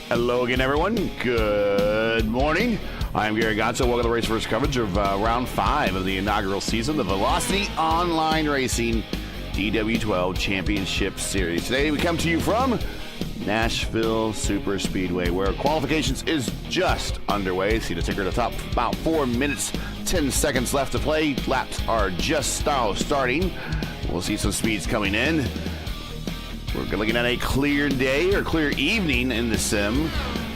Hello again, everyone. Good morning. I'm Gary Gonzo. Welcome to the Race First coverage of round 5 of the inaugural season, the Velocity Online Racing DW12 Championship Series. Today we come to you from Nashville Superspeedway, where qualifications is just underway. See the ticker at the top, about 4 minutes, 10 seconds left to play. Laps are just now starting. We'll see some speeds coming in. We're looking at a clear day or clear evening in the sim.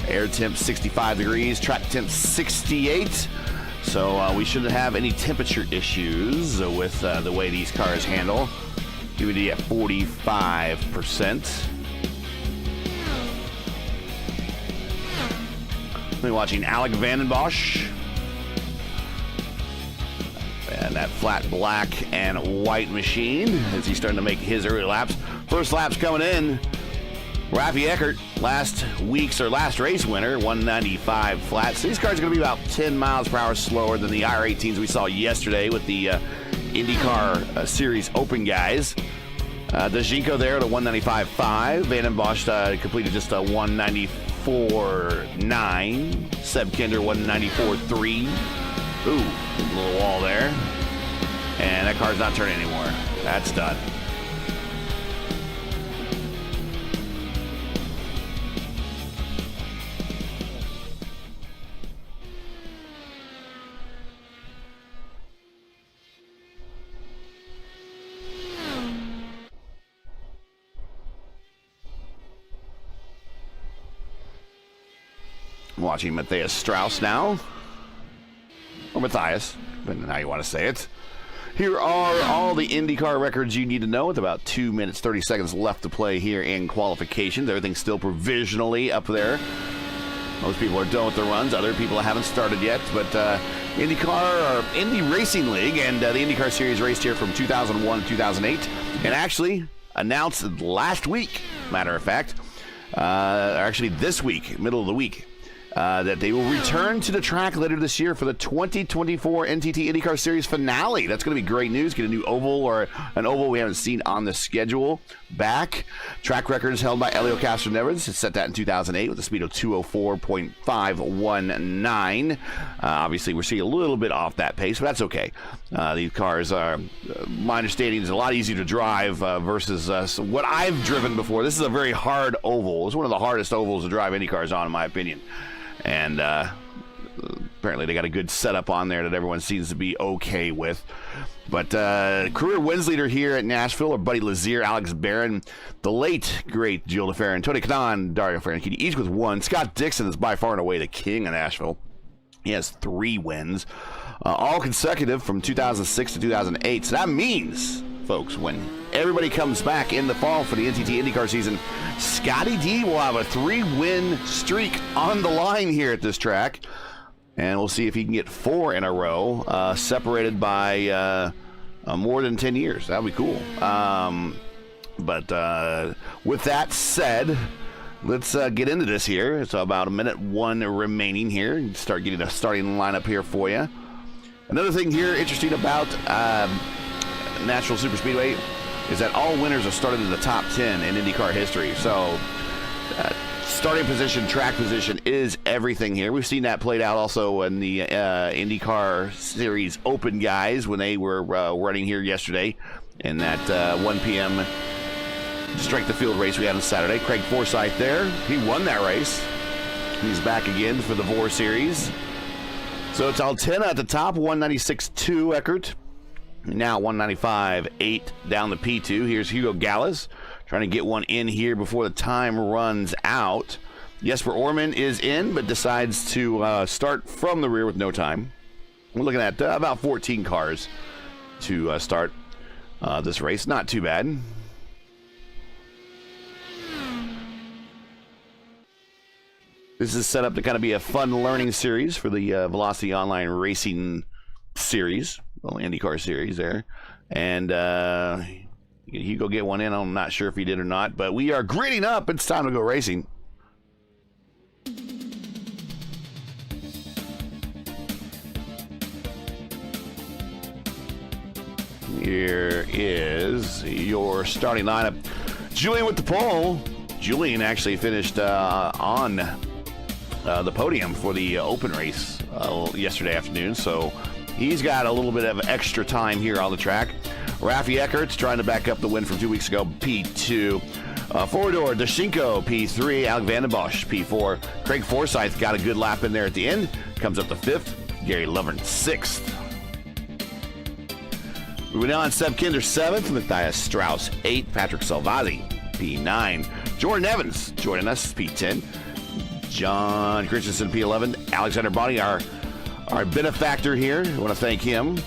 Air temp 65 degrees, track temp 68. So we shouldn't have any temperature issues with the way these cars handle. Humidity at 45%. We're watching Alec Vandenbosch. And that flat black and white machine as he's starting to make his early laps. First lap's coming in. Rafi Eckert, last race winner, 195 flat. So these cars are going to be about 10 miles per hour slower than the IR18s we saw yesterday with the IndyCar Series Open guys. Dajinko there at a 195.5. Vandenbosch completed just a 194.9. Seb Kinder 194.3. Ooh, little wall there. And that car's not turning anymore. That's done. I'm watching Matthias Strauss now. Or Matthias, depending on how you want to say it. Here are all the IndyCar records you need to know with about 2 minutes, 30 seconds left to play here in qualifications. Everything's still provisionally up there. Most people are done with their runs. Other people haven't started yet. But IndyCar, or Indy Racing League, and the IndyCar Series raced here from 2001 to 2008. And actually announced last week, matter of fact, actually this week, middle of the week, that they will return to the track later this year for the 2024 NTT IndyCar Series finale. That's going to be great news. Get a new oval, or an oval we haven't seen on the schedule, back. Track record is held by Elio Castroneves. It set that in 2008 with a speed of 204.519. Obviously, we're seeing a little bit off that pace, but that's okay. These cars are, my understanding, is a lot easier to drive versus what I've driven before. This is a very hard oval. It's one of the hardest ovals to drive any cars on, in my opinion. And apparently they got a good setup on there that everyone seems to be okay with. But career wins leader here at Nashville are Buddy Lazier, Alex Barron, the late, great Gilles DeFerrin, Tony Kanaan, Dario Franchitti, each with 1. Scott Dixon is by far and away the king of Nashville. He has 3 wins, all consecutive from 2006 to 2008. So that means, folks, when everybody comes back in the fall for the NTT IndyCar season, Scotty D will have a 3-win streak on the line here at this track. And we'll see if he can get 4 in a row, separated by more than 10 years. That would be cool. But with that said, let's get into this here. It's about 1:01 remaining here. Start getting a starting lineup here for you. Another thing here interesting about Nashville Superspeedway is that all winners are started in the top 10 in IndyCar history. So starting position, track position is everything here. We've seen that played out also in the IndyCar Series Open guys when they were running here yesterday in that 1 p.m. strike the field race we had on Saturday. Craig Forsyth there. He won that race. He's back again for the VOR series. So it's all 10 at the top, 196.2 Eckert. Now 195.8 down the P2. Here's Hugo Gallas trying to get one in here before the time runs out. Jesper Orman is in, but decides to start from the rear with no time. We're looking at about 14 cars to start this race. Not too bad. This is set up to kind of be a fun learning series for the Velocity Online Racing Series. Well, IndyCar series there. And he go get one in. I'm not sure if he did or not, but we are griding up. It's time to go racing. Here is your starting lineup. Julian with the pole. Julian actually finished on the podium for the open race yesterday afternoon, so he's got a little bit of extra time here on the track. Rafi Eckert's trying to back up the win from 2 weeks ago, P2. Four-door, Dashinko, P3. Alec Vandenbosch, P4. Craig Forsyth got a good lap in there at the end. Comes up to 5th. Gary Lovern, 6th. Moving on, Seb Kinder, 7th. Matthias Strauss, 8th. Patrick Salvazzi, P9. Jordan Evans joining us, P10. John Christensen, P11. Alexander Bonnie, our benefactor here. I want to thank him.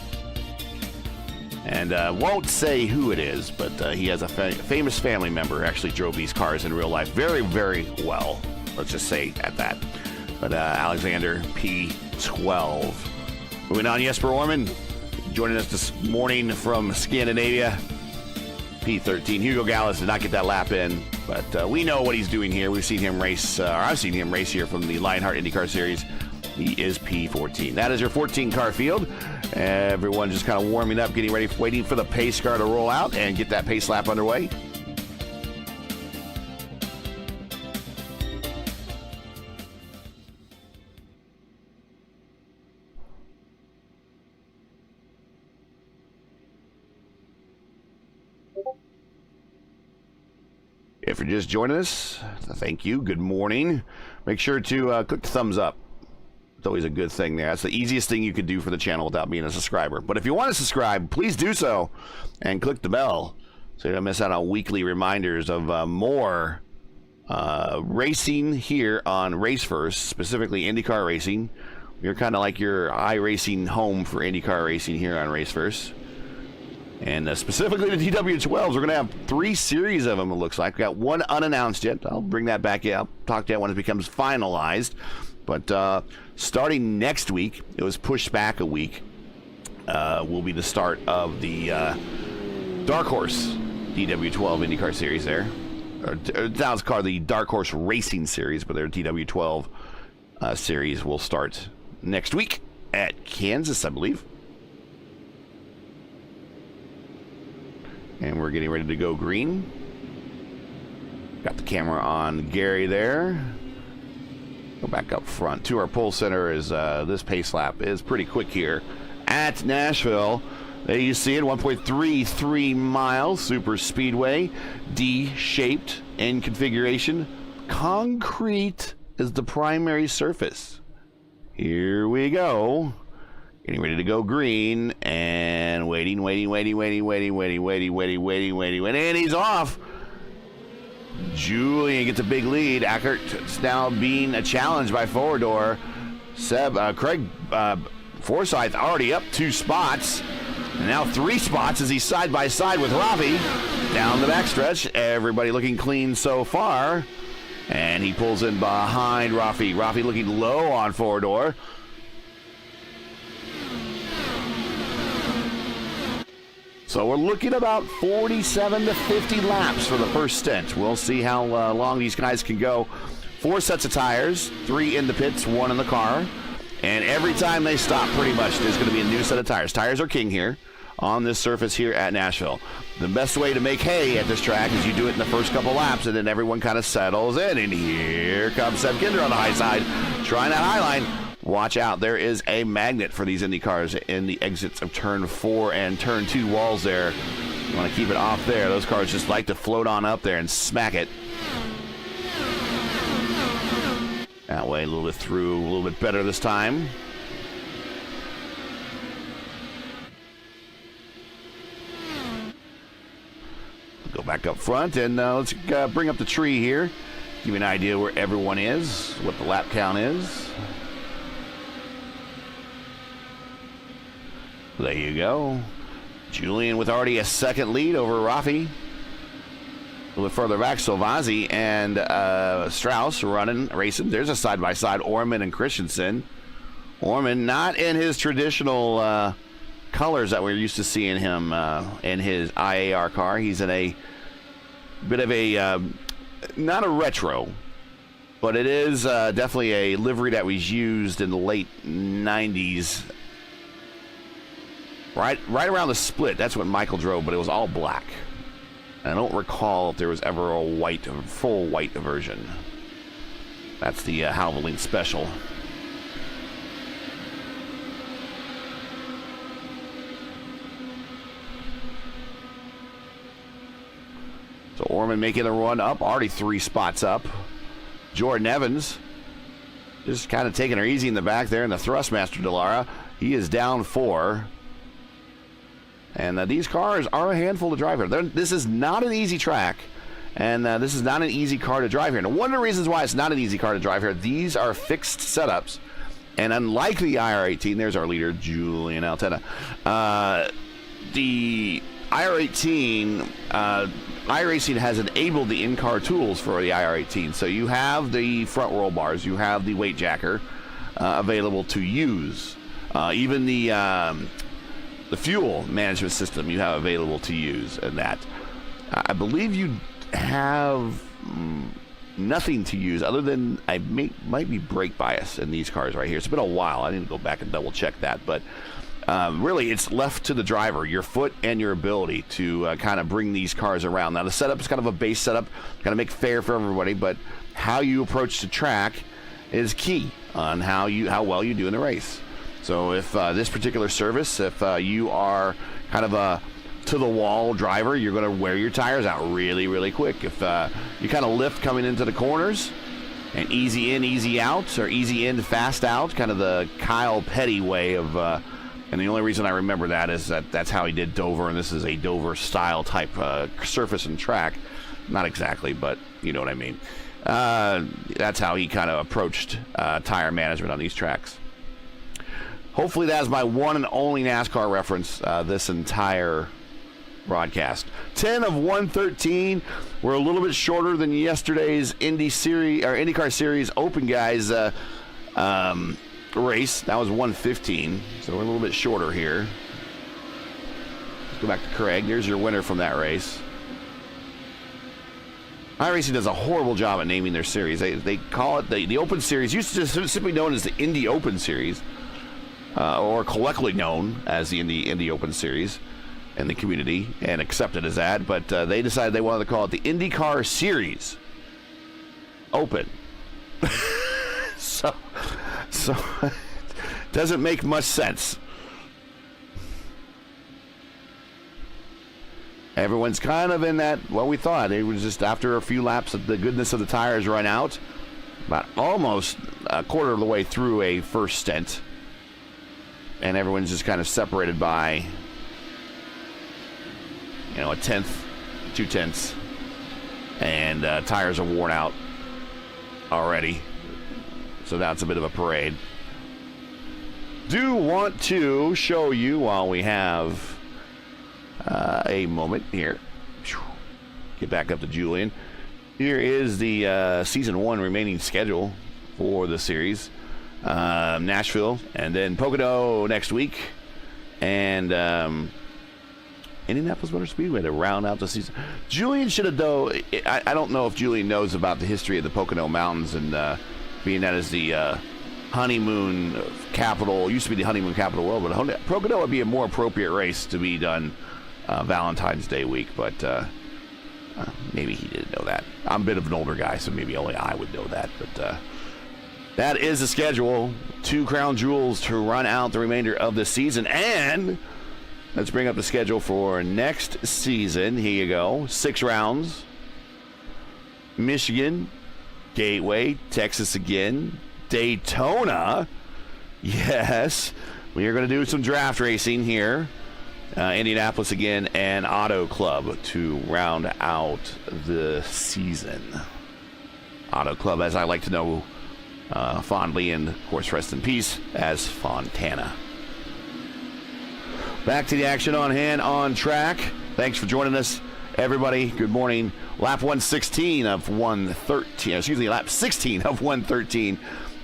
And won't say who it is, but he has a famous family member who actually drove these cars in real life very, very well. Let's just say at that. But Alexander, P12. Moving on, Jesper Orman joining us this morning from Scandinavia, P13. Hugo Gallis did not get that lap in, but we know what he's doing here. We've seen him race, or I've seen him race here from the Lionheart IndyCar Series. He is P14. That is your 14-car field. Everyone just kind of warming up, getting ready, waiting for the pace car to roll out and get that pace lap underway. If you're just joining us, thank you. Good morning. Make sure to click the thumbs up. It's always a good thing there. That's the easiest thing you could do for the channel without being a subscriber. But if you want to subscribe, please do so and click the bell so you don't miss out on weekly reminders of more racing here on Race First, specifically IndyCar racing. We're kind of like your iRacing home for IndyCar racing here on Race First. And specifically the DW12s, we're going to have 3 series of them, it looks like. We got one unannounced yet. I'll bring that back up. Talk to that when it becomes finalized. But starting next week, it was pushed back a week, will be the start of the Dark Horse DW12 IndyCar Series there. Now it's called the Dark Horse Racing Series, but their DW12 series will start next week at Kansas, I believe. And we're getting ready to go green. Got the camera on Gary there. Go back up front to our pole center. Is this pace lap is pretty quick here at Nashville. There you see it, 1.33 miles, Superspeedway, D-shaped in configuration. Concrete is the primary surface. Here we go. Getting ready to go green and waiting, and he's off. Julian gets a big lead. Eckert's now being challenged by four-door. Craig Forsyth already up 2 spots. And now 3 spots as he's side by side with Rafi. Down the backstretch. Everybody looking clean so far. And he pulls in behind Rafi. Rafi looking low on four-door. So we're looking about 47 to 50 laps for the first stint. We'll see how long these guys can go. 4 sets of tires, 3 in the pits, 1 in the car. And every time they stop, pretty much, there's going to be a new set of tires. Tires are king here on this surface here at Nashville. The best way to make hay at this track is you do it in the first couple laps, and then everyone kind of settles in. And here comes Seb Kinder on the high side, trying that high line. Watch out, there is a magnet for these Indy cars in the exits of turn 4 and turn 2 walls there. You want to keep it off there. Those cars just like to float on up there and smack it. That way, a little bit through, a little bit better this time. Go back up front and let's bring up the tree here. Give you an idea where everyone is, what the lap count is. There you go. Julian with already a second lead over Rafi. A little bit further back, Salvazzi and Strauss racing. There's a side-by-side, Orman and Christensen. Orman not in his traditional colors that we're used to seeing him in his IAR car. He's in a bit of a, not a retro, but it is definitely a livery that was used in the late 90s. Right around the split, that's what Michael drove, but it was all black. I don't recall if there was ever a full white version. That's the Halloween special. So Orman making the run up, already 3 spots up. Jordan Evans just kind of taking her easy in the back there in the Thrustmaster Dallara. He is down 4. And these cars are a handful to drive here. This is not an easy track, and this is not an easy car to drive here. Now, one of the reasons why it's not an easy car to drive here, these are fixed setups, and unlike the IR18, there's our leader, Julian Altena. The IR18, iRacing has enabled the in-car tools for the IR18. So you have the front roll bars, you have the weight jacker available to use. Even the fuel management system you have available to use, and that I believe you have nothing to use other than might be brake bias in these cars right here. It's been a while. I need to go back and double check that, but really it's left to the driver, your foot and your ability to kind of bring these cars around. Now the setup is kind of a base setup, kind of make fair for everybody, but how you approach the track is key on how well you do in the race. So if this particular service, if you are kind of a to-the-wall driver, you're going to wear your tires out really, really quick. If you kind of lift coming into the corners and easy in, easy out, or easy in, fast out, kind of the Kyle Petty way of, and the only reason I remember that is that that's how he did Dover, and this is a Dover-style type surface and track. Not exactly, but you know what I mean. That's how he kind of approached tire management on these tracks. Hopefully that's my one and only NASCAR reference this entire broadcast. 10 of 113. We're a little bit shorter than yesterday's IndyCar Series Open guys race. That was 115, so we're a little bit shorter here. Let's go back to Craig. There's your winner from that race. iRacing does a horrible job at naming their series. They call it the Open Series. Used to just simply known as the Indy Open Series. Or collectively known as the Indy Open Series in the community and accepted as that, but they decided they wanted to call it the IndyCar Series Open. so it doesn't make much sense. Everyone's kind of in that, well, we thought it was just after a few laps of the goodness of the tires run out, about almost a quarter of the way through a first stint. And everyone's just kind of separated by, a 1/10, 2/10, and tires are worn out already. So that's a bit of a parade. Do want to show you while we have a moment here. Get back up to Julian. Here is the Season 1 remaining schedule for the series. Nashville, and then Pocono next week, and Indianapolis Motor Speedway to round out the season. Julian should have, though, I don't know if Julian knows about the history of the Pocono Mountains, and being that as the honeymoon capital, used to be the honeymoon capital of the world, but Pocono would be a more appropriate race to be done Valentine's Day week, but maybe he didn't know that. I'm a bit of an older guy, so maybe only I would know that, but that is the schedule. 2 crown jewels to run out the remainder of the season. And let's bring up the schedule for next season. Here you go. 6 rounds. Michigan, Gateway, Texas again, Daytona. Yes, we are going to do some draft racing here. Indianapolis again, and Auto Club to round out the season. Auto Club, as I like to know fondly, and of course rest in peace, as Fontana. Back to the action on hand on track. Thanks for joining us, everybody. Good morning. Lap 116 of 113. Lap 16 of 113.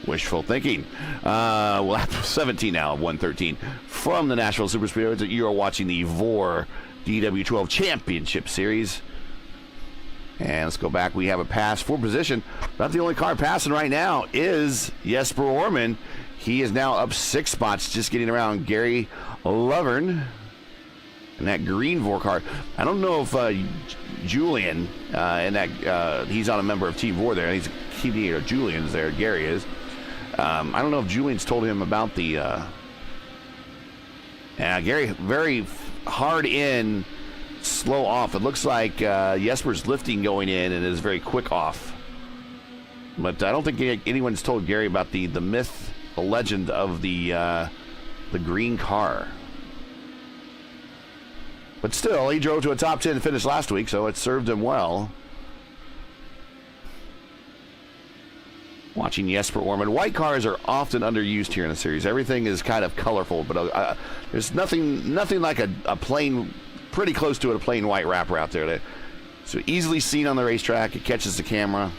Wishful thinking. Lap 17 now of 113 from the Nashville Superspeedway. You are watching the VOR DW12 Championship Series. And let's go back. We have a pass for position. Not the only car passing right now is Jesper Orman. He is now up 6 spots, just getting around Gary Lovern. in that green VOR car. I don't know if Julian, and that he's not a member of Team VOR there. He's team leader. Julian's there. Gary is. I don't know if Julian's told him about the. Gary, very hard in, slow off. It looks like Jesper's lifting going in and is very quick off. But I don't think anyone's told Gary about the myth, the legend of the green car. But still, he drove to a top 10 finish last week, so it served him well. Watching Jesper Orman. White cars are often underused here in the series. Everything is kind of colorful, but there's nothing like a plain, pretty close to it, a plain white wrapper out there. So easily seen on the racetrack. It catches the camera.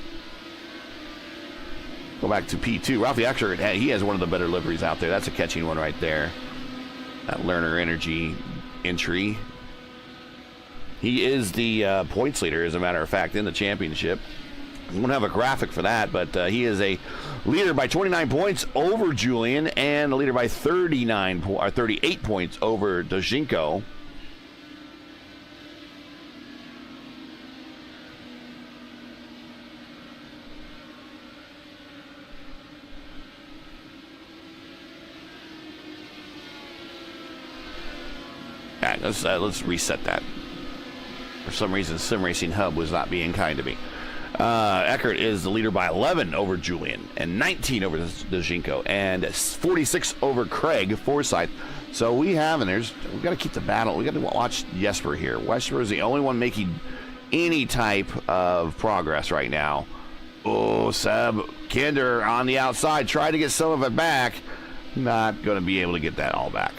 Go back to P2. Ralphie Eckert, he has one of the better liveries out there. That's a catching one right there. That Lerner Energy entry. He is the points leader, as a matter of fact, in the championship. We don't have a graphic for that, but he is a leader by 29 points over Julian and a leader by 38 points over Dojinko. All right, let's reset that. For some reason, Sim Racing Hub was not being kind to me. Eckert is the leader by 11 over Julian and 19 over Dojinko and 46 over Craig Forsyth. So we have, and we've got to keep the battle. We've got to watch Jesper here. Jesper is the only one making any type of progress right now. Oh, Seb Kinder on the outside. Tried to get some of it back. Not going to be able to get that all back.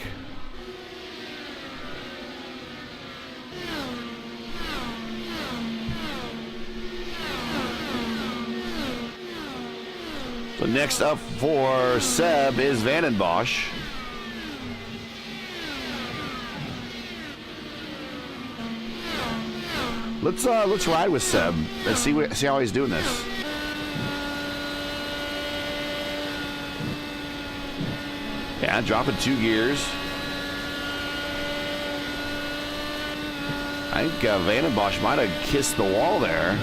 So next up for Seb is Vandenbosch. Let's ride with Seb. Let's see how he's doing this. Yeah, dropping 2 gears. I think Vandenbosch might have kissed the wall there.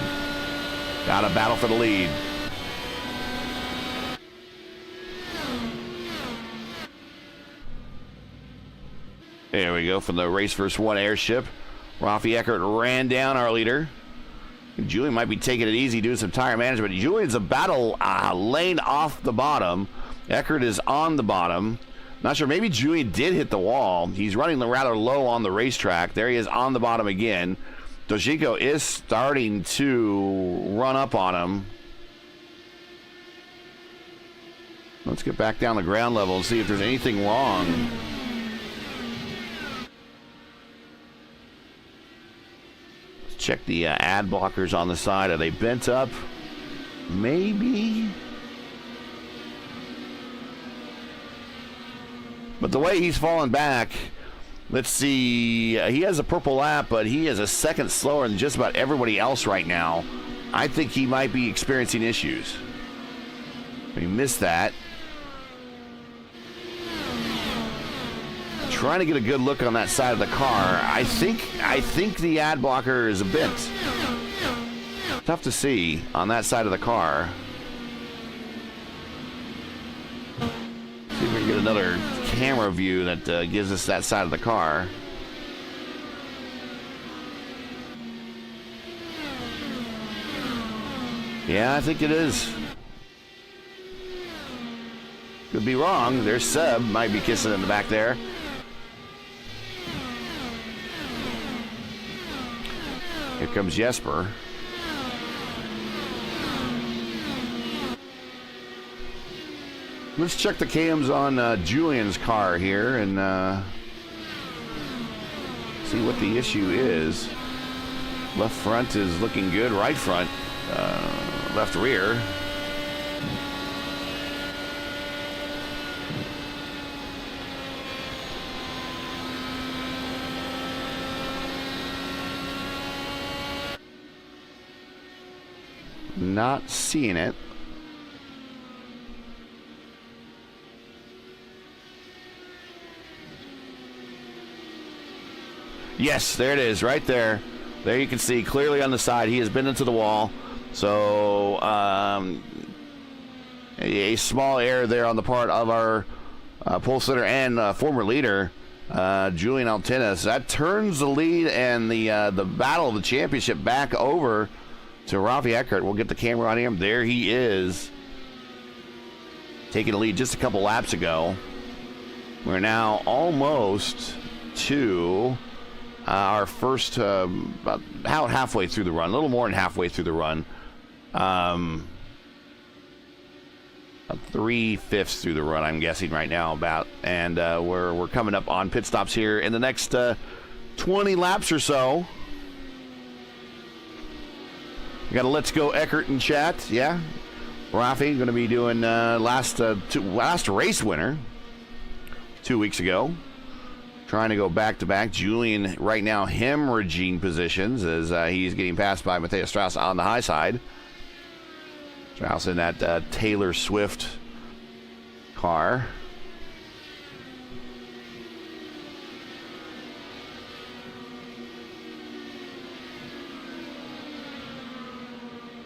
Got a battle for the lead. There we go from the Race Versus One airship. Ralphie Eckert ran down our leader. Julian might be taking it easy, doing some tire management. Julian's a battle lane off the bottom. Eckert is on the bottom. Not sure, maybe Julian did hit the wall. He's running rather low on the racetrack. There he is on the bottom again. Dojinko is starting to run up on him. Let's get back down the ground level and see if there's anything wrong. Check the ad blockers on the side. Are they bent up? Maybe. But the way he's falling back, let's see. He has a purple lap, but he is a second slower than just about everybody else right now. I think he might be experiencing issues. We missed that. Trying to get a good look on that side of the car. I think the ad blocker is a bent. Tough to see on that side of the car. See if we can get another camera view that gives us that side of the car. Yeah, I think it is. Could be wrong. There's Seb. Might be kissing in the back there. Here comes Jesper. Let's check the cams on Julian's car here and see what the issue is. Left front is looking good. Right front, left rear. Not seeing it. Yes, there it is, right there. There you can see clearly on the side. He has been into the wall. So a small error there on the part of our pole sitter and former leader, Julian Altinas. That turns the lead and the battle of the championship back over to Rafi Eckert. We'll get the camera on him. There he is, taking the lead just a couple laps ago. We're now almost to our first, about halfway through the run, a little more than halfway through the run. 3/5 through the run, I'm guessing right now about, and we're coming up on pit stops here in the next 20 laps or so. We got a Let's Go Eckert in chat, yeah. Rafi going to be doing last race winner 2 weeks ago. Trying to go back-to-back. Julian right now hemorrhaging positions as he's getting passed by Matthias Strauss on the high side. Strauss in that Taylor Swift car.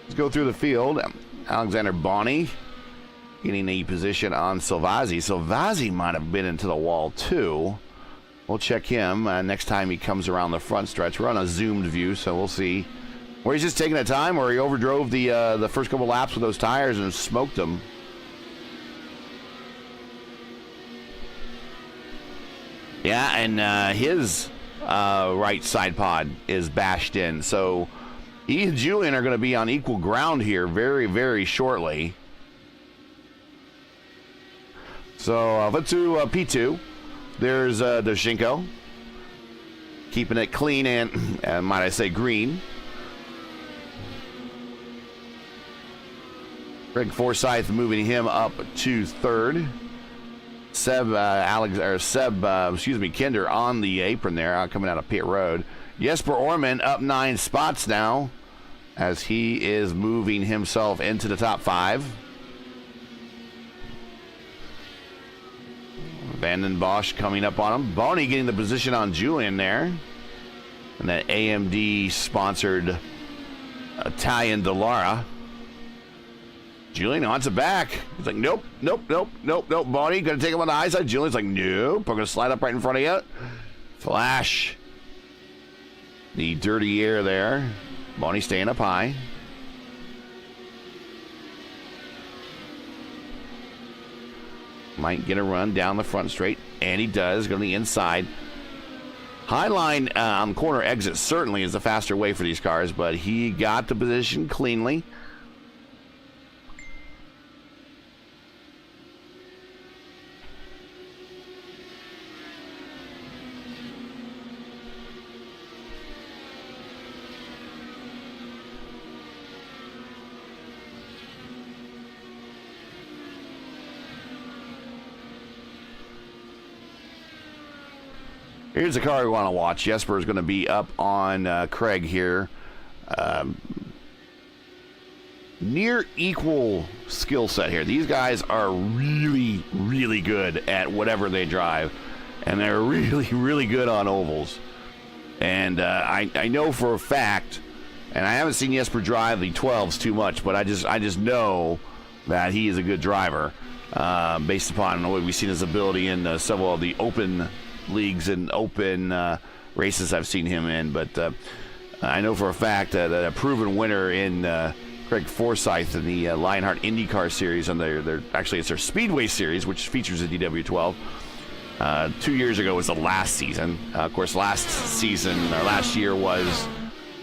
Let's go through the field. Alexander Bonney getting a position on Silvazzi. Silvazzi might have been into the wall too. We'll check him next time he comes around the front stretch. We're on a zoomed view, so we'll see. Or he's just taking the time, or he overdrove the first couple laps with those tires and smoked them. Yeah, and his right side pod is bashed in. So he and Julian are going to be on equal ground here very, very shortly. So let's do P2. There's Shinko, keeping it clean and might I say green. Greg Forsyth moving him up to third. Kinder on the apron there, coming out of pit road. Jesper Orman up 9 spots now as he is moving himself into the top 5. Vanden Bosch coming up on him. Boney getting the position on Julian there. And that AMD-sponsored Italian Dallara. Julian wants it back. He's like, nope. Boney, going to take him on the high side. Julian's like, nope. I'm going to slide up right in front of you. Flash. The dirty air there. Boney staying up high. Might get a run down the front straight, and he does. Go to the inside. Highline on the corner exit certainly is the faster way for these cars, but he got the position cleanly. Here's the car we want to watch. Jesper is going to be up on Craig here. Near equal skill set here. These guys are really, really good at whatever they drive. And they're really, really good on ovals. And I know for a fact, and I haven't seen Jesper drive the 12s too much, but I just know that he is a good driver based upon what we've seen his ability in several of the open leagues and open races I've seen him in. But I know for a fact that a proven winner in Craig Forsyth in the Lionheart IndyCar series on actually it's their Speedway series, which features the DW12. 2 years ago was the last season. Of course, last year was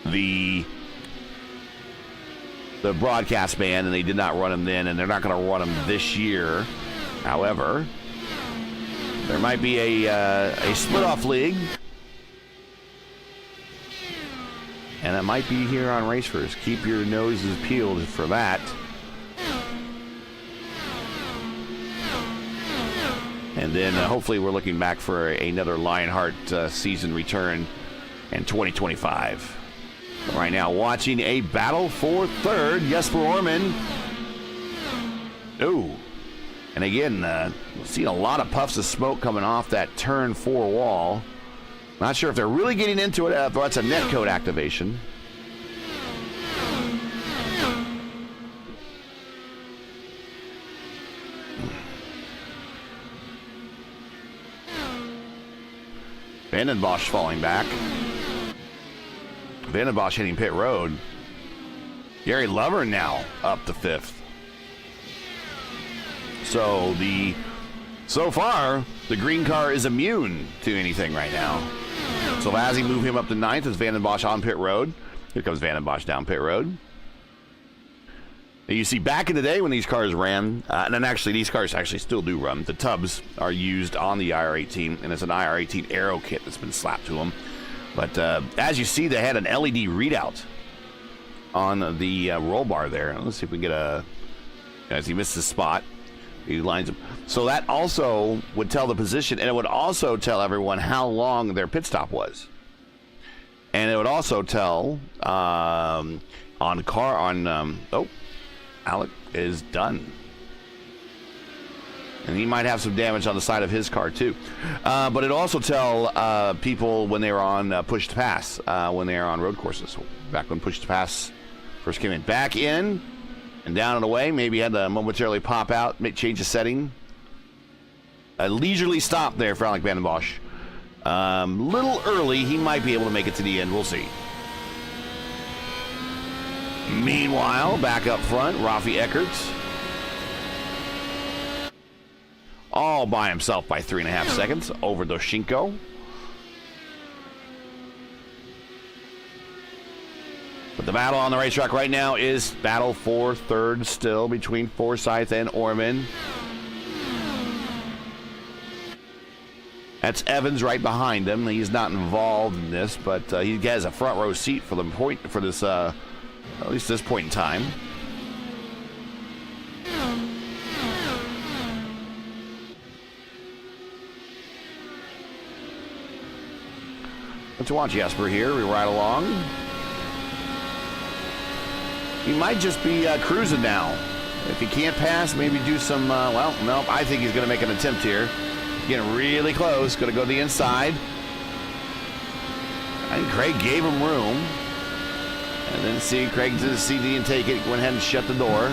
the broadcast ban, and they did not run him then, and they're not going to run him this year. However, there might be a split-off league, and it might be here on Race First. Keep your noses peeled for that. And then hopefully we're looking back for another Lionheart season return in 2025. But right now, watching a battle for third. Jesper Orman. Ooh. And again, seeing a lot of puffs of smoke coming off that turn 4 wall. Not sure if they're really getting into it, but that's a netcode activation. Van den Bosch falling back. Van den Bosch hitting pit road. Gary Lover now up to 5th. So far, the green car is immune to anything right now. So Vazzy move him up to 9th as Van den Bosch on pit road. Here comes Van den Bosch down pit road. And you see, back in the day when these cars ran, and then actually these cars actually still do run, the tubs are used on the IR18, and it's an IR18 aero kit that's been slapped to them. But as you see, they had an LED readout on the roll bar there. Let's see if we can get a... As he missed his spot, he lines up. So that also would tell the position, and it would also tell everyone how long their pit stop was. And it would also tell oh, Alec is done. And he might have some damage on the side of his car, too. But it also tell people when they were on push to pass, when they are on road courses. Back when push to pass first came in. Back in and down and away. Maybe had to momentarily pop out, change the setting. A leisurely stop there for Alec Van den Bosch. Little early. He might be able to make it to the end. We'll see. Meanwhile, back up front, Rafi Eckert. All by himself by 3.5 seconds over Doshinko. But the battle on the racetrack right now is battle for third still between Forsyth and Orman. That's Evans right behind him. He's not involved in this, but he has a front row seat for the point for this, at least this point in time. Let's watch Jesper here. We ride along. He might just be cruising now. If he can't pass, maybe do some, well, nope, I think he's going to make an attempt here. Getting really close, going to go to the inside. I think Craig gave him room. And then see, Craig did the CD and take it, went ahead and shut the door.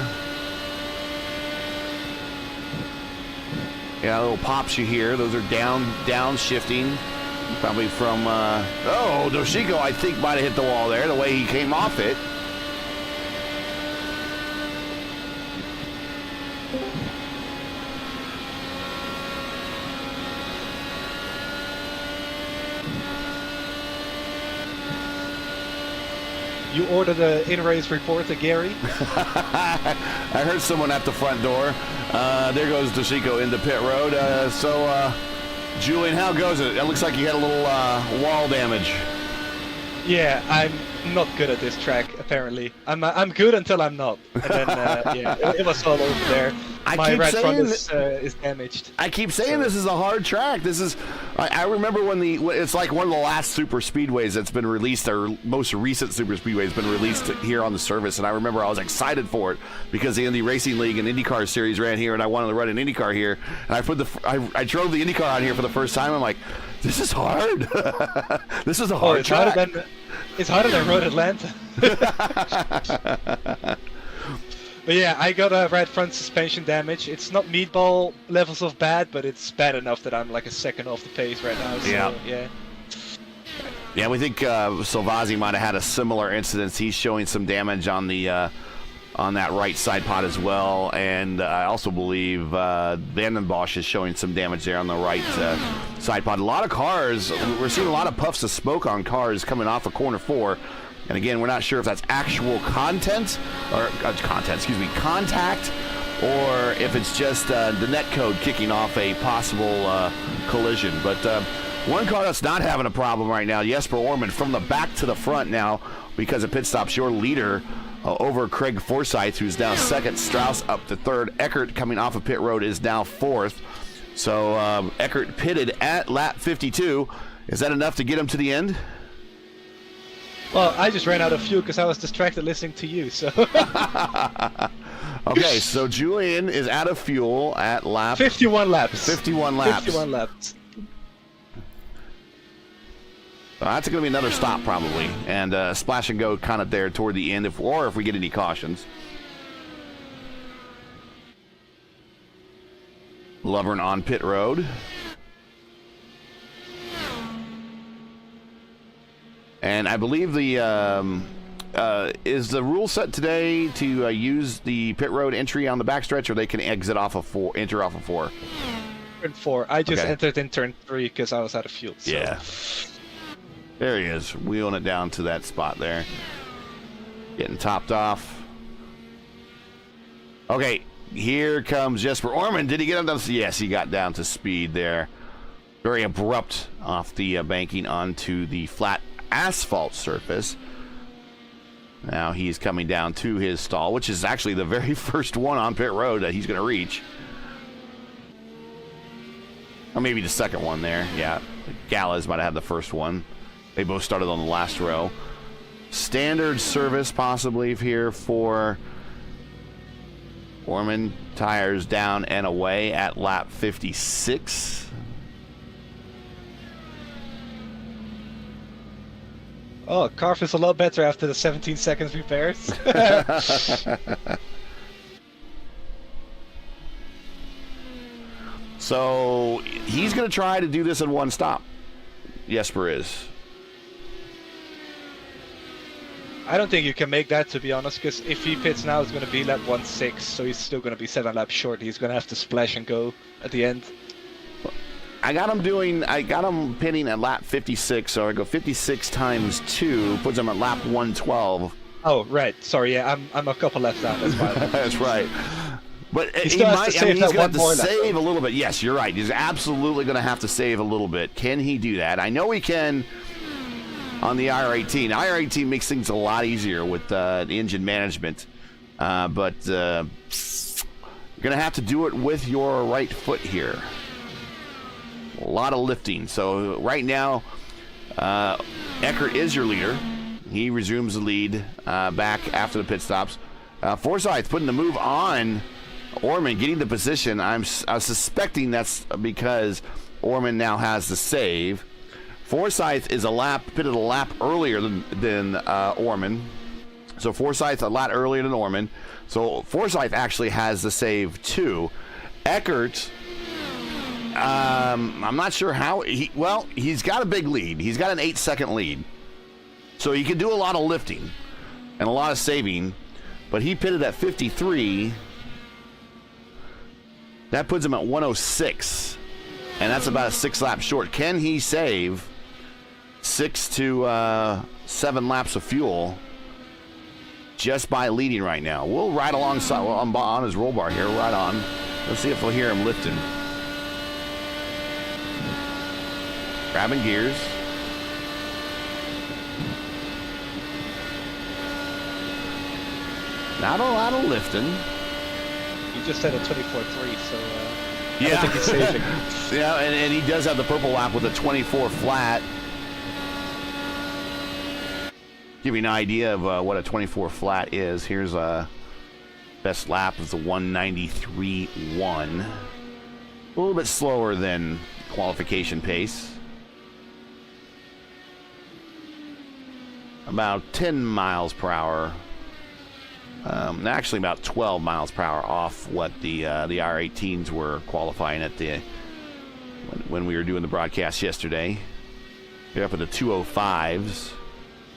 Yeah, little pops you hear. Those are down shifting. Probably from, oh, Doshinko, I think, might have hit the wall there, the way he came off it. You ordered an in-race report to Gary? I heard someone at the front door. There goes Doshinko into pit road. Julian, how goes it? It looks like you had a little wall damage. Yeah, I'm not good at this track, apparently. I'm good until I'm not. And then, yeah, it was all over there. My right front is damaged. I keep saying this is a hard track. This is, I remember when it's like one of the last super speedways that's been released, or most recent super speedway has been released here on the service, and I remember I was excited for it because the Indy Racing League and IndyCar series ran here, and I wanted to run an IndyCar here, and I drove the IndyCar on here for the first time. I'm like, this is hard. This is a hard track. It's harder than Road Atlanta. But yeah, I got a right front suspension damage. It's not meatball levels of bad, but it's bad enough that I'm like a second off the pace right now. So, yeah. Yeah, we think Silvazzi might have had a similar incident. He's showing some damage on the on that right side pod as well, and I also believe Van den Bosch is showing some damage there on the right side pod. A lot of cars, we're seeing a lot of puffs of smoke on cars coming off of corner 4. And again, we're not sure if that's actual contact, or if it's just the net code kicking off a possible collision. But one car that's not having a problem right now, Jesper Orman, from the back to the front now because of pit stops, your leader over Craig Forsyth, who's now second. Strauss up to third. Eckert coming off of pit road is now fourth. So Eckert pitted at lap 52. Is that enough to get him to the end? Well, I just ran out of fuel because I was distracted listening to you, so... Okay, so Julian is out of fuel at lap... 51 laps. 51 laps. 51 laps. That's going to be another stop probably, and splash and go kind of there toward the end, if we get any cautions. Lovern on pit road. And I believe the is the rule set today to use the pit road entry on the backstretch, or they can exit off of 4, enter off of 4? Turn 4. I just entered in turn 3 because I was out of fuel. So. Yeah. There he is, wheeling it down to that spot there. Getting topped off. Okay, here comes Jesper Orman. Did he get down to... Yes, he got down to speed there. Very abrupt off the banking onto the flat asphalt surface. Now he's coming down to his stall, which is actually the very first one on pit road that he's going to reach. Or maybe the second one there. Yeah, Gallas might have had the first one. They both started on the last row. Standard service possibly here for Orman. Tires down and away at lap 56. Oh, car feels a lot better after the 17 seconds repairs. So he's going to try to do this in one stop. Jesper is. I don't think you can make that, to be honest, because if he pits now, it's going to be lap 1.6, so he's still going to be 7 laps short. He's going to have to splash and go at the end. I got him pitting at lap 56, so I go 56 times 2, puts him at lap 112. Oh, right. Sorry, yeah, I'm a couple laps down. That's fine. That's right. But he's going to to have to save a little bit. Yes, you're right. He's absolutely going to have to save a little bit. Can he do that? I know he can on the IR18. IR18 makes things a lot easier with the engine management. But you're going to have to do it with your right foot here. A lot of lifting. So right now, Eckert is your leader. He resumes the lead back after the pit stops. Forsyth putting the move on Orman, getting the position. I'm suspecting that's because Orman now has the save. Forsyth is pitted a lap earlier than Orman. So Forsyth a lot earlier than Orman. So Forsyth actually has the save too. Eckert, I'm not sure how he's got a big lead. He's got an 8-second lead. So he can do a lot of lifting and a lot of saving, but he pitted at 53. That puts him at 106, and that's about a 6 lap short. Can he save 6 to 7 laps of fuel just by leading right now? We'll ride alongside, on his roll bar here, right on. Let's see if we'll hear him lifting. Grabbing gears. Not a lot of lifting. You just said a 24.3, so yeah. I don't think he's saving. Yeah, and he does have the purple lap with a 24 flat. Give you an idea of what a 24 flat is. Here's a best lap is the 193.1. A little bit slower than qualification pace. About 10 miles per hour. Actually about 12 miles per hour off what the R18s were qualifying at when we were doing the broadcast yesterday. They're up at the 205s.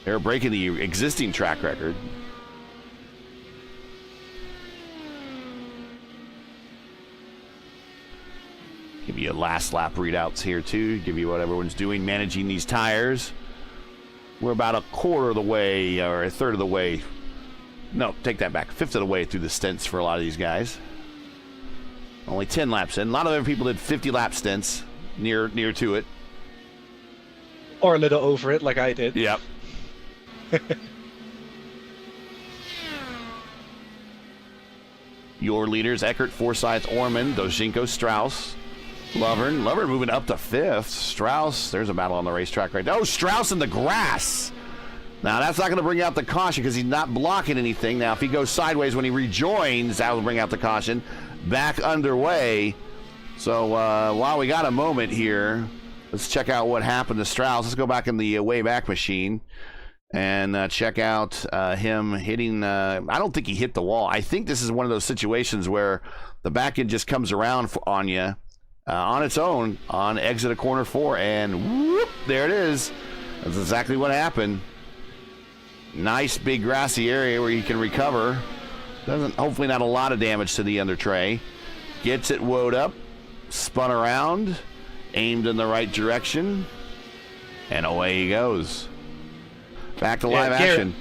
They're breaking the existing track record. Give you a last lap readouts here too. Give you what everyone's doing, managing these tires. We're about a quarter of the way, or a third of the way. No, take that back. Fifth of the way through the stints for a lot of these guys. Only 10 laps in. A lot of other people did 50 lap stints near to it. Or a little over it, like I did. Yep. Your leaders, Eckert, Forsyth, Orman, Doshinko, Strauss, Lovern moving up to 5th. Strauss, there's a battle on the racetrack right now. Oh, Strauss in the grass. Now, that's not going to bring out the caution because he's not blocking anything. Now, if he goes sideways when he rejoins, that will bring out the caution. Back underway. So, while we got a moment here, let's check out what happened to Strauss. Let's go back in the Wayback Machine and check out him hitting. I don't think he hit the wall. I think this is one of those situations where the back end just comes around on you on its own on exit of corner 4, and whoop, there it is. That's exactly what happened. Nice big grassy area where you can recover. Hopefully not a lot of damage to the under tray. Gets it woed up, spun around, aimed in the right direction, and away he goes. Back to live action.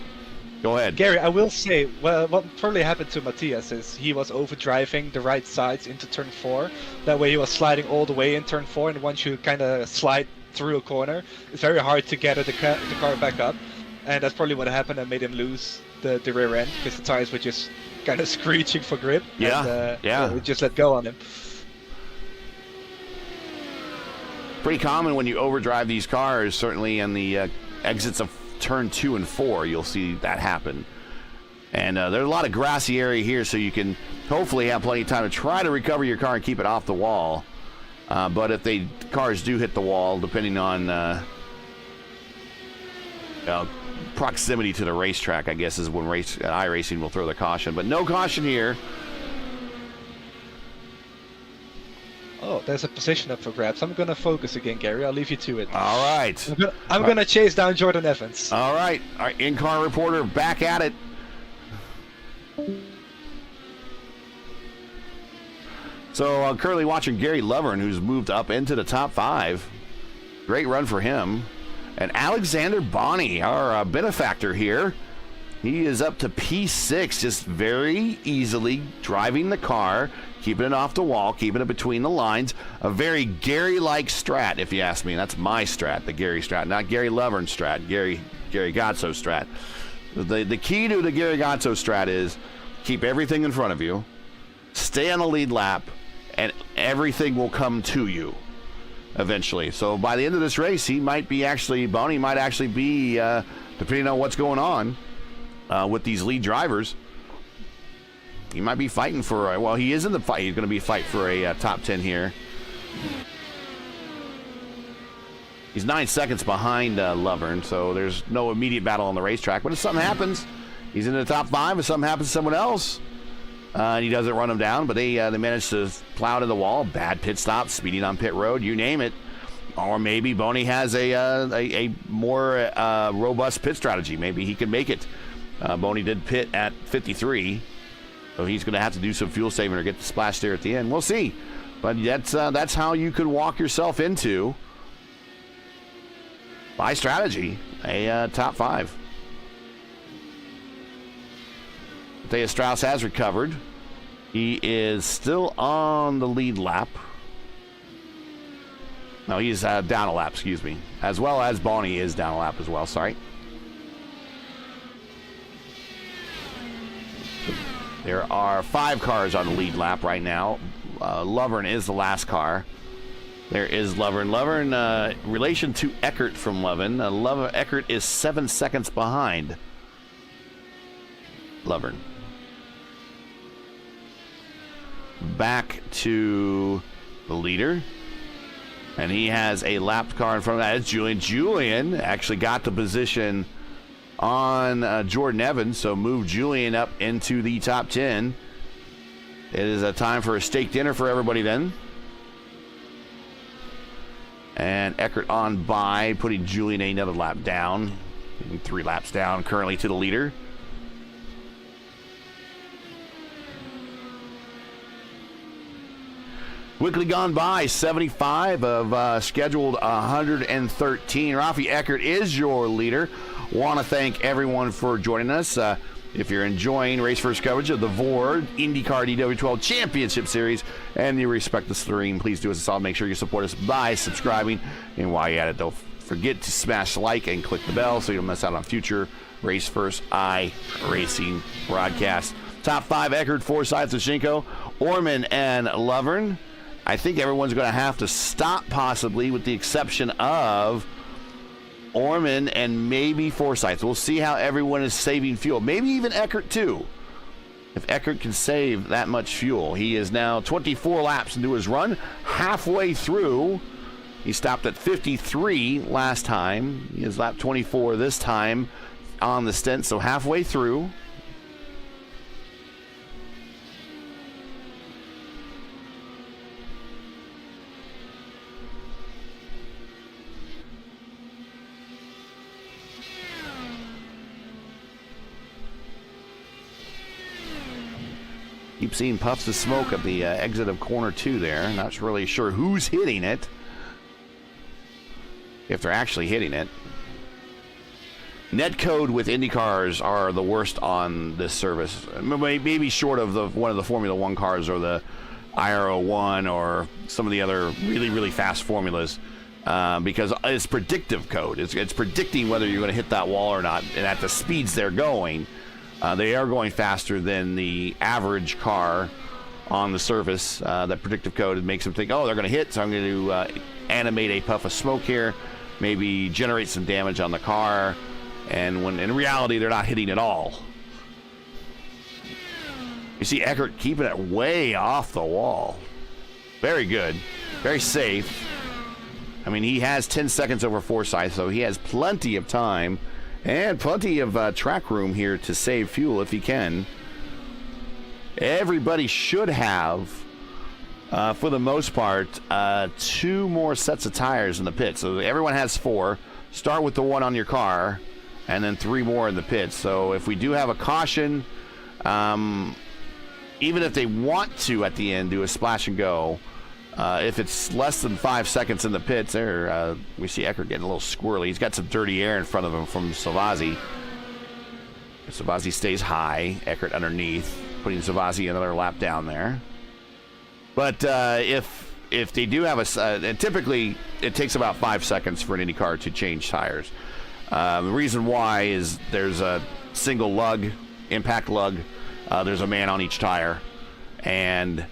Go ahead. Gary, I will say, well, what probably happened to Matthias is he was overdriving the right sides into turn 4. That way he was sliding all the way in turn 4, and once you kind of slide through a corner, it's very hard to get the car back up. And that's probably what happened and made him lose the rear end, because the tires were just kind of screeching for grip. Yeah, and, it just let go on him. Pretty common when you overdrive these cars, certainly in the exits of turn 2 and 4, you'll see that happen. And there's a lot of grassy area here, so you can hopefully have plenty of time to try to recover your car and keep it off the wall. But if cars do hit the wall, depending on proximity to the racetrack, I guess is when iRacing will throw the caution. But no caution here. Oh, there's a position up for grabs. I'm going to focus again, Gary. I'll leave you to it. All right. I'm going to chase down Jordan Evans. All right. Our in-car reporter back at it. So currently watching Gary Lovern, who's moved up into the top 5. Great run for him. And Alexander Bonney, our benefactor here, he is up to P6, just very easily driving the car, keeping it off the wall, keeping it between the lines. A very Gary-like strat, if you ask me. That's my strat, the Gary strat, not Gary Lovern strat, Gary Gotso strat. The key to the Gary Gotso strat is keep everything in front of you, stay on the lead lap, and everything will come to you eventually. So by the end of this race, Bonney might actually be, depending on what's going on with these lead drivers, he might be fighting for, well, he is in the fight. He's going to be fighting for a top 10 here. He's 9 seconds behind Lovern, so there's no immediate battle on the racetrack. But if something happens, he's in the top 5. If something happens to someone else, and he doesn't run him down, but they managed to plow to the wall. Bad pit stop, speeding on pit road, you name it. Or maybe Boney has a more robust pit strategy. Maybe he can make it. Boney did pit at 53, so he's going to have to do some fuel saving or get the splash there at the end. We'll see. But that's how you could walk yourself into, by strategy, a top 5. Matthias Strauss has recovered. He is still on the lead lap. No, he's down a lap, excuse me. As well as Boney is down a lap as well, sorry. There are 5 cars on the lead lap right now. Lovern is the last car. There is Lovern. Lovern, relation to Eckert from Lovern. Eckert is 7 seconds behind Lovern. Back to the leader. And he has a lapped car in front of that. It's Julian. Julian actually got the position on Jordan Evans, so moved Julian up into the top 10. It is a time for a steak dinner for everybody then. And Eckert on by, putting Julian another lap down. 3 laps down currently to the leader. Quickly gone by, 75 of scheduled 113. Rafi Eckert is your leader. Want to thank everyone for joining us. If you're enjoying Race First coverage of the VOR IndyCar DW12 Championship Series and you respect the stream, please do us a solid. Make sure you support us by subscribing. And while you're at it, don't forget to smash like and click the bell so you don't miss out on future Race First iRacing broadcasts. Top 5, Eckert, Forsyth, Zashinko, Orman, and Lovern. I think everyone's going to have to stop, possibly, with the exception of Orman and maybe Forsyth. We'll see how everyone is saving fuel. Maybe even Eckert, too. If Eckert can save that much fuel. He is now 24 laps into his run, halfway through He stopped at 53 last time. He is lap 24 this time on the stint, so halfway through. Keep seeing puffs of smoke at the exit of corner 2 there. Not really sure who's hitting it, if they're actually hitting it. Netcode with IndyCars are the worst on this service. Maybe short of one of the Formula 1 cars or the IR01 or some of the other really, really fast formulas. Because it's predictive code. It's predicting whether you're going to hit that wall or not. And at the speeds they're going, they are going faster than the average car on the surface. That predictive code makes them think, oh, they're going to hit, so I'm going to animate a puff of smoke here, maybe generate some damage on the car, and when in reality they're not hitting at all. You see Eckert keeping it way off the wall. Very good. Very safe. I mean, he has 10 seconds over Forsyth, so he has plenty of time and plenty of track room here to save fuel if he can. Everybody should have, for the most part, 2 more sets of tires in the pit. So everyone has 4. Start with the one on your car, and then 3 more in the pit. So if we do have a caution, even if they want to at the end do a splash and go, if it's less than 5 seconds in the pits, there we see Eckert getting a little squirrely. He's got some dirty air in front of him from Savazzi. Savazzi stays high, Eckert underneath, putting Savazzi another lap down there. But if they do have and typically it takes about 5 seconds for an IndyCar to change tires. The reason why is there's a single lug, impact lug. There's a man on each tire, and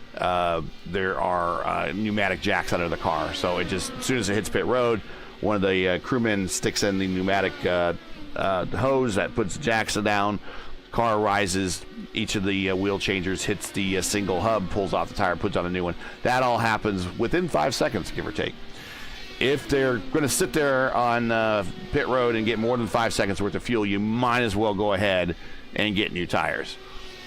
there are pneumatic jacks under the car. So it just, as soon as it hits pit road, one of the crewmen sticks in the pneumatic hose that puts the jacks down. Car rises. Each of the wheel changers hits the single hub, pulls off the tire, puts on a new one. That all happens within 5 seconds, give or take. If they're going to sit there on pit road and get more than 5 seconds worth of fuel, you might as well go ahead and get new tires.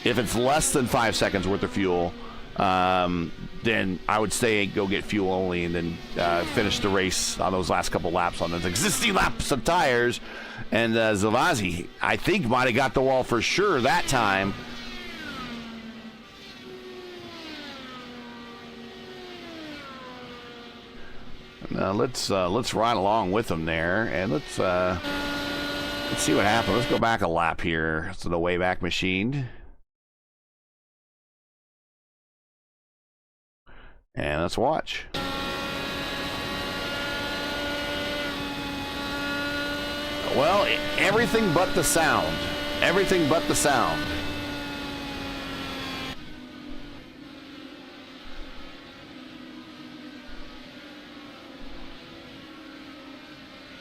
If it's less than 5 seconds worth of fuel, then I would say go get fuel only and then finish the race on those last couple laps on those existing laps of tires. And Zavazzi, I think, might have got the wall for sure that time. Let's ride along with them there, and let's see what happens. Let's go back a lap here. It's the Wayback Machine. And let's watch. Well, everything but the sound. Everything but the sound.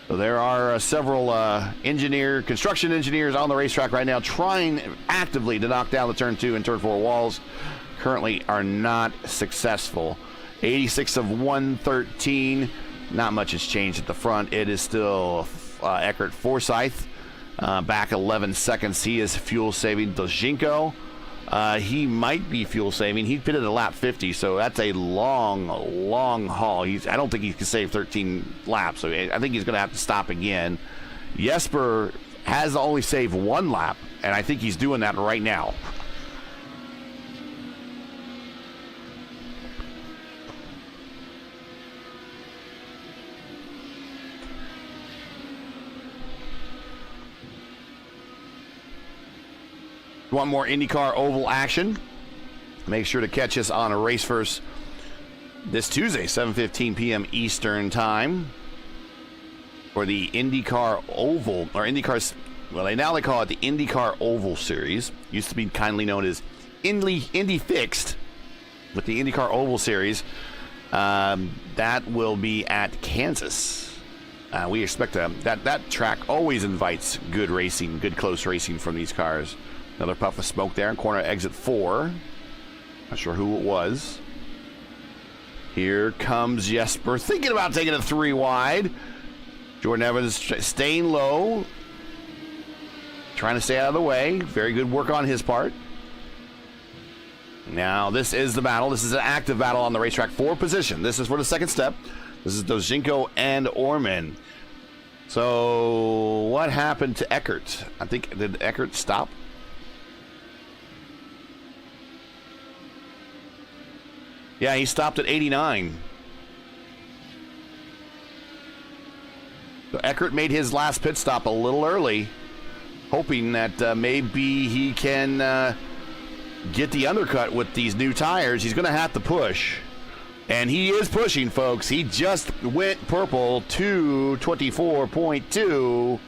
So there are several construction engineers on the racetrack right now trying actively to knock down the turn 2 and turn 4 walls. Currently are not successful. 86 of 113. Not much has changed at the front. It is still Eckert Forsyth. Back 11 seconds. He is fuel saving. Dozhinko, he might be fuel saving. He pitted at lap 50, so that's a long haul. I don't think he can save 13 laps, so I think he's going to have to stop again. Jesper has only saved 1 lap, and I think he's doing that right now. Want more IndyCar Oval action? Make sure to catch us on a Race First this Tuesday, 7:15 p.m. Eastern Time, for the IndyCar Oval, or IndyCar. Well, they call it the IndyCar Oval Series. Used to be kindly known as Indy Fixed, with the IndyCar Oval Series. That will be at Kansas. We expect that track always invites good racing, good close racing from these cars. Another puff of smoke there in corner exit 4. Not sure who it was. Here comes Jesper, thinking about taking a 3 wide. Jordan Evans staying low, trying to stay out of the way. Very good work on his part. Now, this is the battle. This is an active battle on the racetrack for position. This is for the second step. This is Dozhenko and Orman. So, what happened to Eckert? I think, did Eckert stop? Yeah, he stopped at 89. So Eckert made his last pit stop a little early, hoping that maybe he can get the undercut with these new tires. He's going to have to push. And he is pushing, folks. He just went purple to 24.2.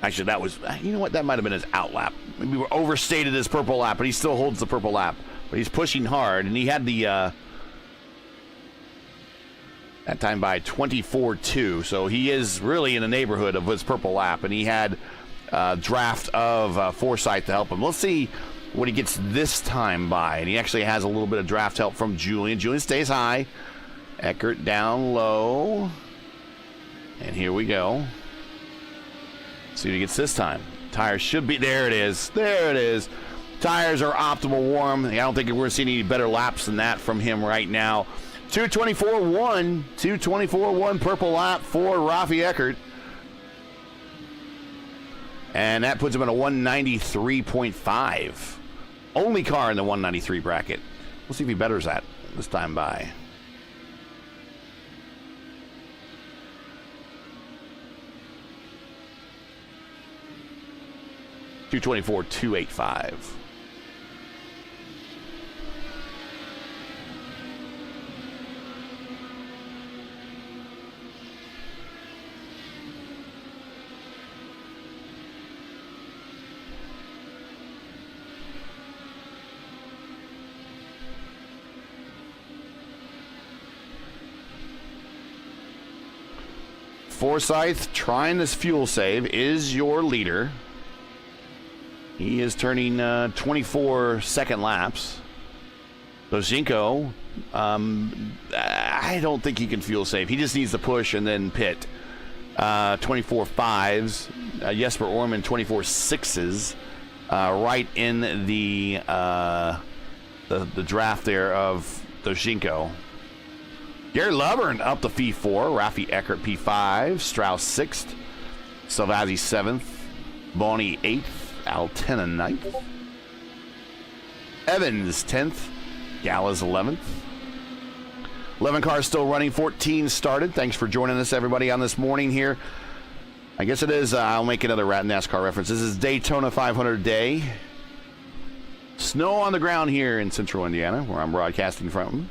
Actually, that was, you know what, that might have been his out lap. Maybe we overstated his purple lap, but he still holds the purple lap. But he's pushing hard, and he had the, that time by 24.2, so he is really in the neighborhood of his purple lap, and he had a draft of Forsyth to help him. Let's see what he gets this time by, and he actually has a little bit of draft help from Julian. Julian stays high. Eckert down low. And here we go. See what he gets this time. Tires should be, there it is. There it is. Tires are optimal warm. I don't think we're going to see any better laps than that from him right now. 224.1. 224.1 purple lap for Rafi Eckert. And that puts him at a 193.5. Only car in the 193 bracket. We'll see if he betters that this time by. $224,285. Forsyth trying this fuel save is your leader. He is turning 24 second laps. Dozhenko, I don't think he can fuel save. He just needs to push and then pit. 24 5s. Jesper Orman 24 6s. Right in the draft there of Dozhenko. Gary Lovern up to P4. Rafi Eckert P5. Strauss 6th. Salvazzi 7th. Boney 8th. Altena 9th. Evans 10th. Gallas 11th. 11 cars still running. 14 started. Thanks for joining us, everybody, on this morning here. I guess it is, I'll make another NASCAR reference. This is Daytona 500 day. Snow on the ground here in central Indiana, where I'm broadcasting from.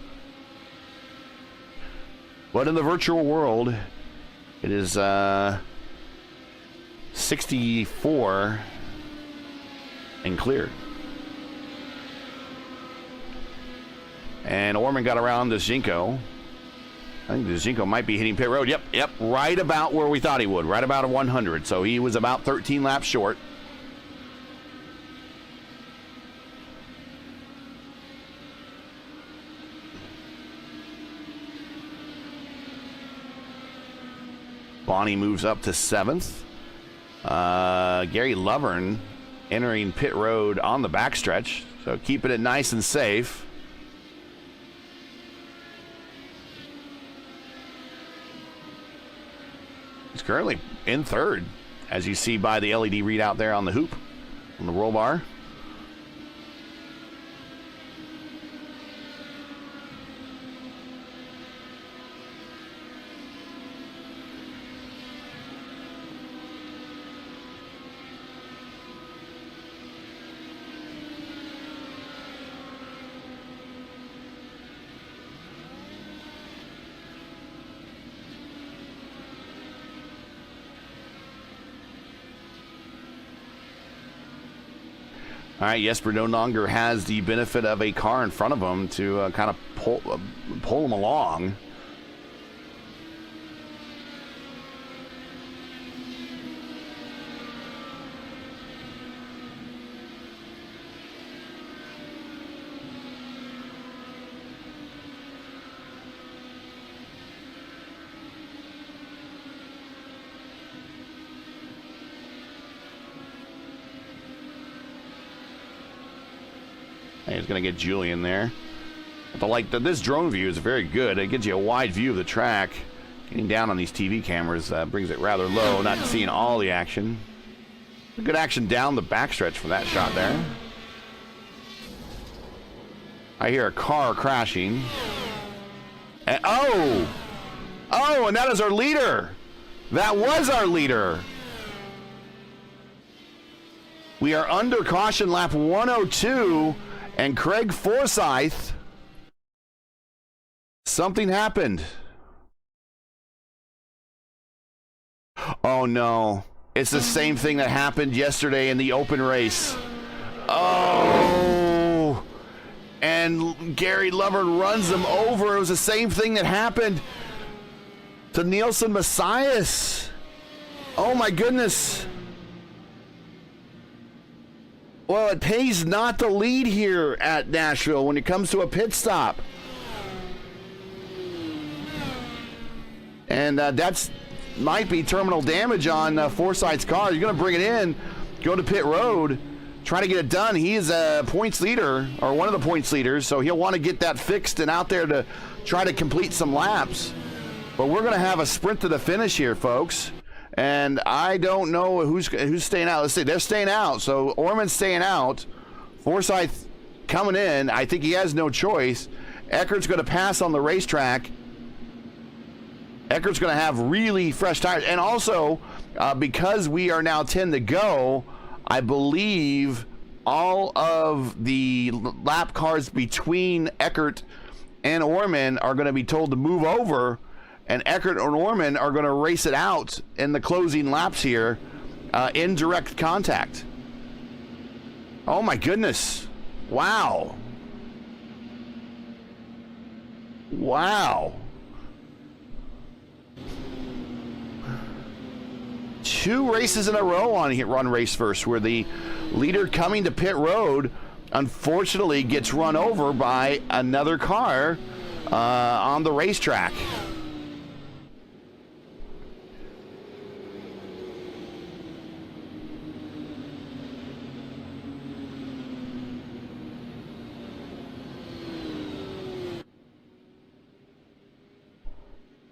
But in the virtual world, it is 64 and clear. And Orman got around Dozhenko. I think Dozhenko might be hitting pit road. Yep, right about where we thought he would. Right about a 100. So he was about 13 laps short. Bonnie moves up to 7th. Gary Lovern entering pit road on the backstretch. So keeping it nice and safe. He's currently in third, as you see by the LED readout there on the hoop, on the roll bar. All right, Jesper no longer has the benefit of a car in front of him to kind of pull him along. he's going to get Julian there. This drone view is very good. It gives you a wide view of the track. Getting down on these TV cameras brings it rather low, not seeing all the action. Good action down the backstretch from that shot there. I hear a car crashing. And, oh, and that is our leader. That was our leader. We are under caution lap 102, and Craig Forsyth, something happened. Oh no, it's the same thing that happened yesterday in the open race. Oh, and Gary Lovern runs them over. It was the same thing that happened to Nielsen Messias. Oh my goodness. Well, it pays not to lead here at Nashville when it comes to a pit stop. And that's might be terminal damage on Forsyth's car. You're going to bring it in, go to pit road, try to get it done. He is a points leader, or one of the points leaders, so he'll want to get that fixed and out there to try to complete some laps. But we're going to have a sprint to the finish here, folks. And I don't know who's staying out. Let's see, they're staying out. So Orman's staying out. Forsyth coming in. I think he has no choice. Eckert's going to pass on the racetrack. Eckert's going to have really fresh tires. And also, because we are now 10 to go, I believe all of the lap cars between Eckert and Orman are going to be told to move over. And Eckert and Orman are going to race it out in the closing laps here in direct contact. Oh, my goodness. Wow. Wow. 2 races in a row on Race First where the leader coming to pit road unfortunately gets run over by another car on the racetrack.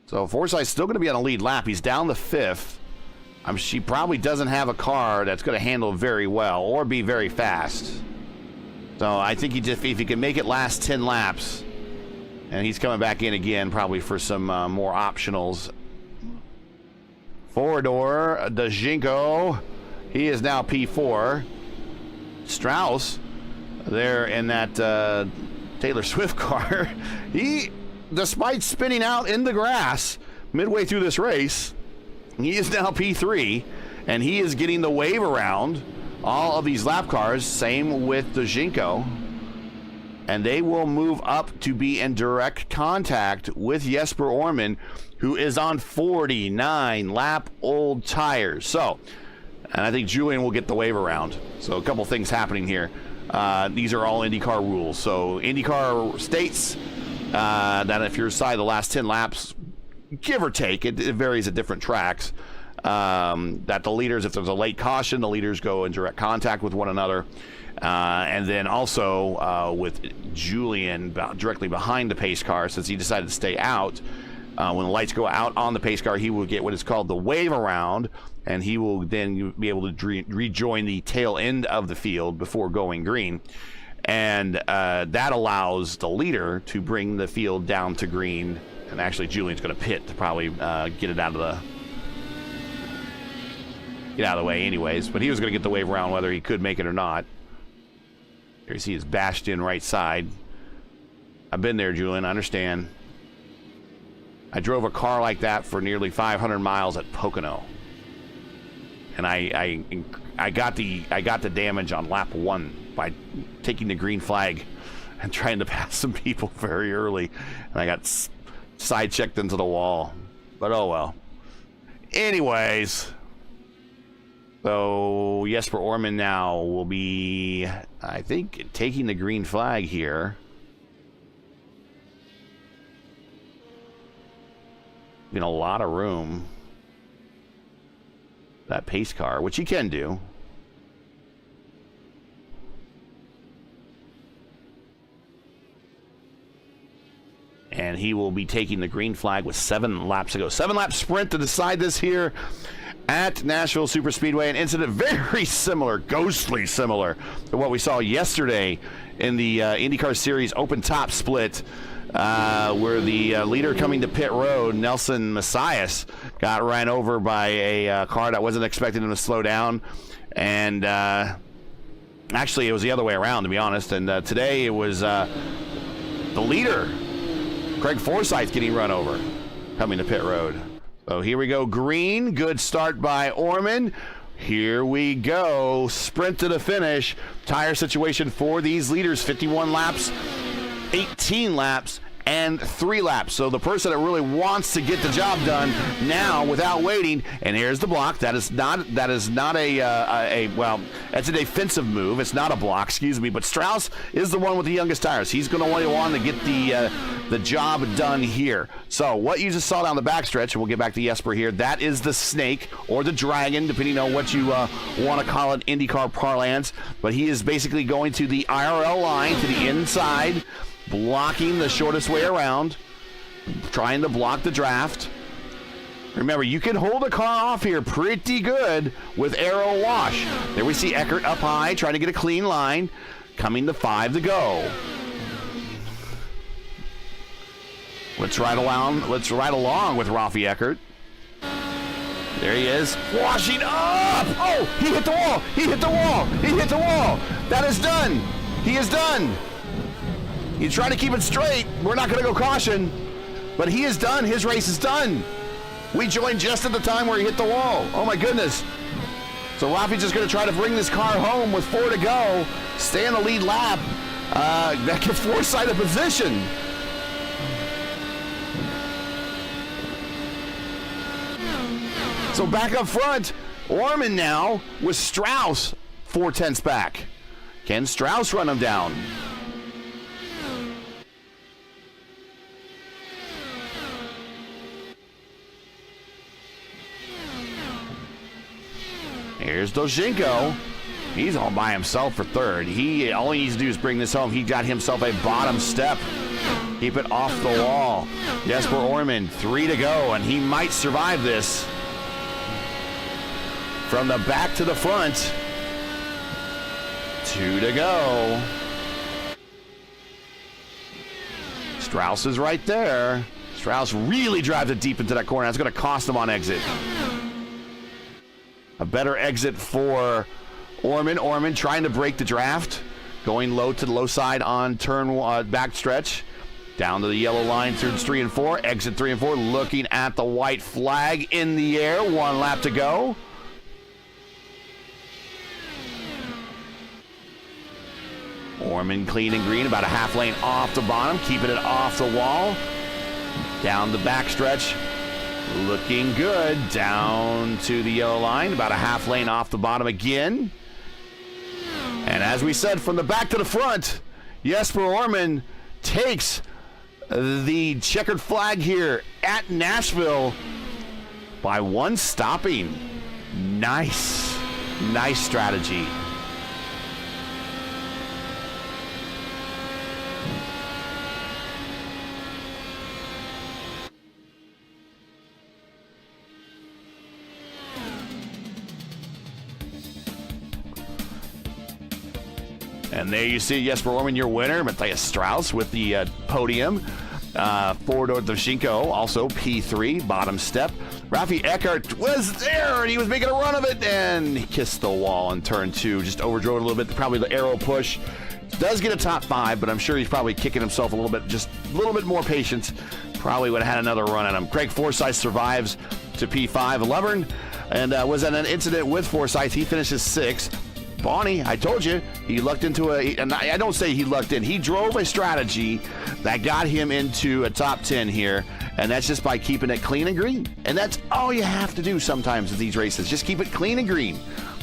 So Forsyth's still going to be on a lead lap. He's down the 5th. She probably doesn't have a car that's going to handle very well or be very fast. So I think if he can make it last 10 laps, and he's coming back in again probably for some more optionals. Four-door, Dajinko, he is now P4. Strauss, there in that Taylor Swift car, he, despite spinning out in the grass midway through this race, he is now P3, and he is getting the wave around all of these lap cars. Same with Dajinko. And they will move up to be in direct contact with Jesper Orman, who is on 49 lap old tires. So, and I think Julian will get the wave around. So a couple things happening here. These are all IndyCar rules. So IndyCar states that if you're inside the last 10 laps, give or take, it varies at different tracks, that the leaders, if there's a late caution, the leaders go in direct contact with one another. And then also with Julian directly behind the pace car, since he decided to stay out, when the lights go out on the pace car, he will get what is called the wave around, and he will then be able to rejoin the tail end of the field before going green. And that allows the leader to bring the field down to green. And actually, Julian's going to pit to probably get it out of the way anyways. But he was going to get the wave around whether he could make it or not. Here you see his bashed in right side. I've been there, Julian. I understand. I drove a car like that for nearly 500 miles at Pocono. And I got the damage on lap 1 by taking the green flag and trying to pass some people very early. And I got side-checked into the wall. But oh well. Anyways. So Jesper Orman now will be, I think, taking the green flag here. In a lot of room. That pace car, which he can do. and he will be taking the green flag with 7 laps to go. 7-lap sprint to decide this here at Nashville Superspeedway. An incident very similar, ghostly similar to what we saw yesterday in the IndyCar Series Open Top Split, where the leader coming to pit road, Nelson Messias, got ran over by a car that wasn't expecting him to slow down. And actually, it was the other way around, to be honest. And today it was the leader, Craig Forsyth, getting run over coming to pit road. So here we go, green. Good start by Orman. Here we go, sprint to the finish. Tire situation for these leaders, 51 laps, 18 laps, and 3 laps. So the person that really wants to get the job done now without waiting, and here's the block. That is not a well, that's a defensive move. It's not a block, excuse me, but Strauss is the one with the youngest tires. He's going to want to get the job done here. So what you just saw down the backstretch, and we'll get back to Jesper here, that is the snake or the dragon, depending on what you want to call it, IndyCar parlance. But he is basically going to the IRL line, to the inside, blocking the shortest way around, trying to block the draft. Remember, you can hold a car off here pretty good with aero wash. There we see Eckert up high, trying to get a clean line, coming to 5 to go. Let's ride along with Ralphie Eckert. There he is, washing up! Oh, he hit the wall! He hit the wall! He hit the wall! That is done! He is done! He's trying to keep it straight. We're not going to go caution, but he is done. His race is done. We joined just at the time where he hit the wall. Oh my goodness. So Rafi's just going to try to bring this car home with 4 to go, stay in the lead lap. That gives Forsyth a position. So back up front, Orman now with Strauss 4/10 back. Can Strauss run him down? Here's Doshenko. He's all by himself for 3rd. All he needs to do is bring this home. He got himself a bottom step. Keep it off the wall. Jesper Orman, 3 to go, and he might survive this. From the back to the front, 2 to go. Strauss is right there. Strauss really drives it deep into that corner. That's going to cost him on exit. A better exit for Orman. Orman trying to break the draft. Going low to the low side on turn back stretch. Down to the yellow line, turns 3 and 4. Exit 3 and 4. Looking at the white flag in the air. 1 lap to go. Orman clean and green. About a half lane off the bottom. Keeping it off the wall. Down the back stretch. Looking good. Down to the yellow line. About a half lane off the bottom again. And as we said, from the back to the front, Jesper Orman takes the checkered flag here at Nashville by 1 stopping. Nice strategy. And there you see Jesper Orman, your winner. Matthias Strauss with the podium. Forward Doshenko, also P3, bottom step. Rafi Eckert was there, and he was making a run of it, and he kissed the wall in turn 2. Just overdrove it a little bit, probably the aero push. Does get a top 5, but I'm sure he's probably kicking himself a little bit, just a little bit more patience. Probably would have had another run at him. Craig Forsyth survives to P5. Laverne, and was in an incident with Forsyth. He finishes 6th. Bonnie, I told you, he lucked into and I don't say he lucked in, he drove a strategy that got him into a top 10 here, and that's just by keeping it clean and green. And that's all you have to do sometimes with these races. Just keep it clean and green.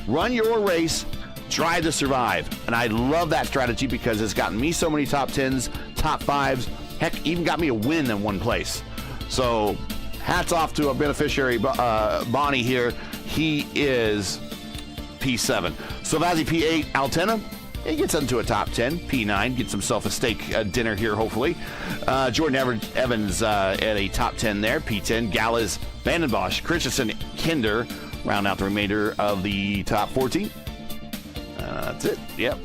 Run your race, try to survive. And I love that strategy because it's gotten me so many top 10s, top 5s, heck, even got me a win in one place. So hats off to a beneficiary, Bonnie here. He is P7. Savazzi P8, Altena He gets into a top 10. P9 gets himself a steak dinner here, hopefully. Jordan Evans at a top 10 there. P10. Gallas, Vandenbosch, Christensen, Kinder round out the remainder of the top 14. That's it. Yep.